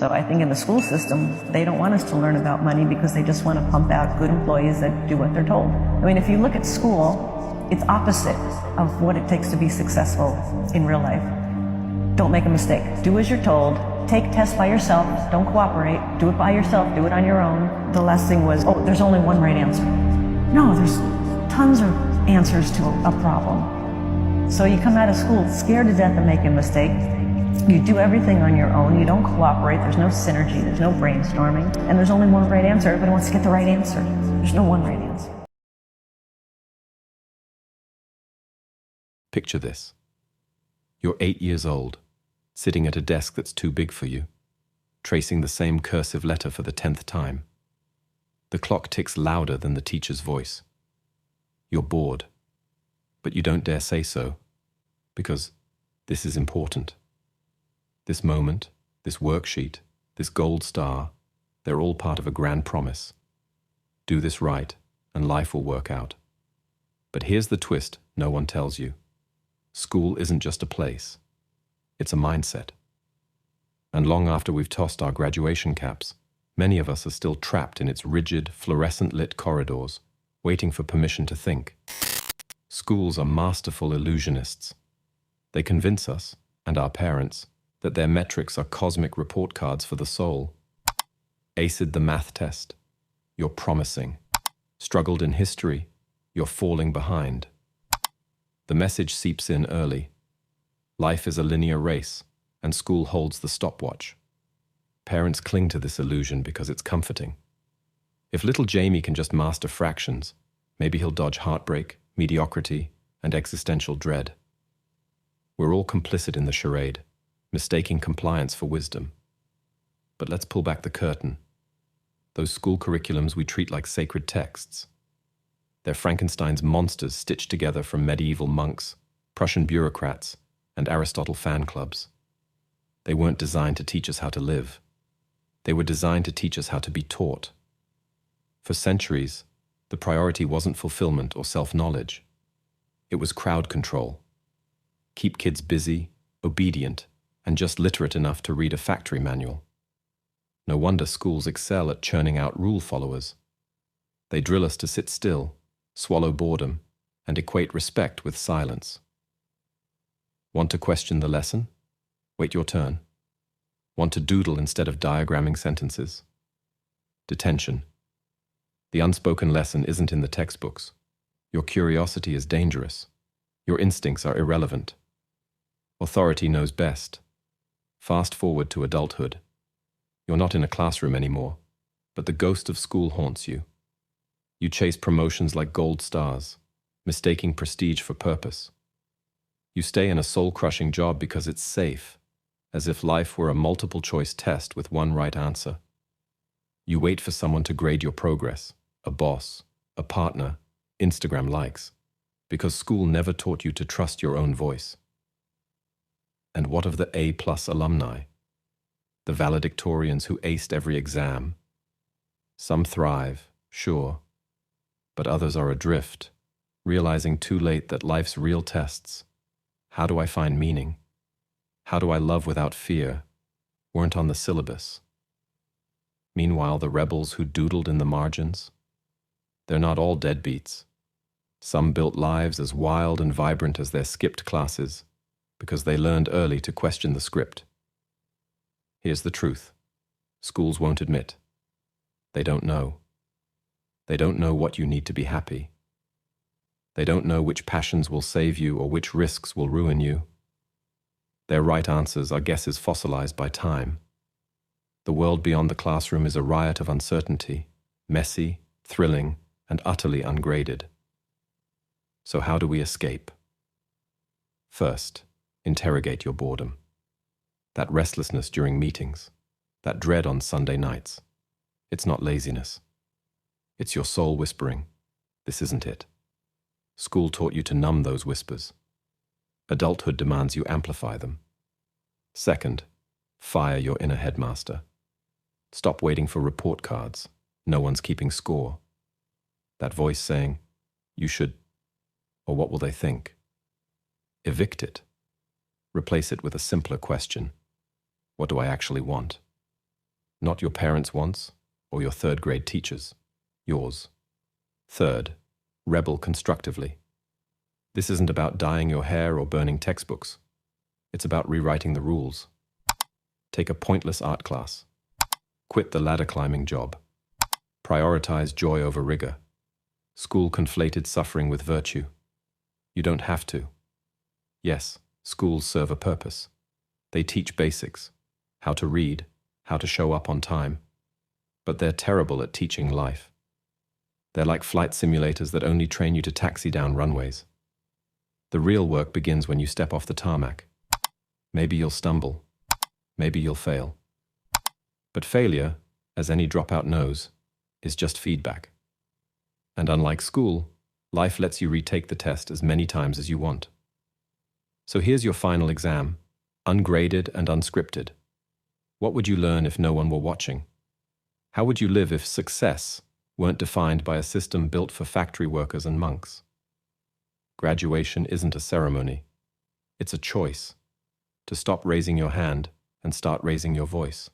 So I think in the school system, they don't want us to learn about money because they just want to pump out good employees that do what they're told. I mean, if you look at school, it's opposite of what it takes to be successful in real life. Don't make a mistake. Do as you're told. Take tests by yourself. Don't cooperate. Do it by yourself. Do it on your own. The last thing was, oh, there's only one right answer. No, there's tons of answers to a problem. So you come out of school scared to death of making a mistake. You do everything on your own. You don't cooperate. There's no synergy. There's no brainstorming. And there's only one right answer. Everybody wants to get the right answer. There's no one right answer. Picture this. You're 8 years old, sitting at a desk that's too big for you, tracing the same cursive letter for the 10th time. The clock ticks louder than the teacher's voice. You're bored, but you don't dare say so, because this is important. This moment, this worksheet, this gold star, they're all part of a grand promise. Do this right, and life will work out. But here's the twist no one tells you. School isn't just a place. It's a mindset. And long after we've tossed our graduation caps, many of us are still trapped in its rigid, fluorescent-lit corridors, waiting for permission to think. Schools are masterful illusionists. They convince us, and our parents, that their metrics are cosmic report cards for the soul. Aced the math test. You're promising. Struggled in history. You're falling behind. The message seeps in early. Life is a linear race, and school holds the stopwatch. Parents cling to this illusion because it's comforting. If little Jamie can just master fractions, maybe he'll dodge heartbreak, mediocrity, and existential dread. We're all complicit in the charade, mistaking compliance for wisdom. But let's pull back the curtain. Those school curriculums we treat like sacred texts. They're Frankenstein's monsters stitched together from medieval monks, Prussian bureaucrats, and Aristotle fan clubs. They weren't designed to teach us how to live. They were designed to teach us how to be taught. For centuries, the priority wasn't fulfillment or self-knowledge. It was crowd control. Keep kids busy, obedient, and just literate enough to read a factory manual. No wonder schools excel at churning out rule followers. They drill us to sit still, swallow boredom, and equate respect with silence. Want to question the lesson? Wait your turn. Want to doodle instead of diagramming sentences? Detention. The unspoken lesson isn't in the textbooks. Your curiosity is dangerous. Your instincts are irrelevant. Authority knows best. Fast forward to adulthood. You're not in a classroom anymore, but the ghost of school haunts you. You chase promotions like gold stars, mistaking prestige for purpose. You stay in a soul-crushing job because it's safe, as if life were a multiple-choice test with one right answer. You wait for someone to grade your progress, a boss, a partner, Instagram likes, because school never taught you to trust your own voice. And what of the A+ alumni? The valedictorians who aced every exam? Some thrive, sure, but others are adrift, realizing too late that life's real tests, how do I find meaning? How do I love without fear? Weren't on the syllabus. Meanwhile, the rebels who doodled in the margins? They're not all deadbeats. Some built lives as wild and vibrant as their skipped classes, because they learned early to question the script. Here's the truth. Schools won't admit. They don't know. They don't know what you need to be happy. They don't know which passions will save you or which risks will ruin you. Their right answers are guesses fossilized by time. The world beyond the classroom is a riot of uncertainty, messy, thrilling, and utterly ungraded. So how do we escape? First, interrogate your boredom. That restlessness during meetings, that dread on Sunday nights. It's not laziness. It's your soul whispering, this isn't it. School taught you to numb those whispers. Adulthood demands you amplify them. Second, fire your inner headmaster. Stop waiting for report cards. No one's keeping score. That voice saying, you should, or what will they think? Evict it. Replace it with a simpler question. What do I actually want? Not your parents' wants or your third-grade teachers. Yours. Third, rebel constructively. This isn't about dyeing your hair or burning textbooks. It's about rewriting the rules. Take a pointless art class. Quit the ladder climbing job. Prioritize joy over rigor. School conflated suffering with virtue. You don't have to. Yes, schools serve a purpose. They teach basics, how to read, how to show up on time. But they're terrible at teaching life. They're like flight simulators that only train you to taxi down runways. The real work begins when you step off the tarmac. Maybe you'll stumble. Maybe you'll fail. But failure, as any dropout knows, is just feedback. And unlike school, life lets you retake the test as many times as you want. So here's your final exam, ungraded and unscripted. What would you learn if no one were watching? How would you live if success weren't defined by a system built for factory workers and monks? Graduation isn't a ceremony. It's a choice. To stop raising your hand and start raising your voice.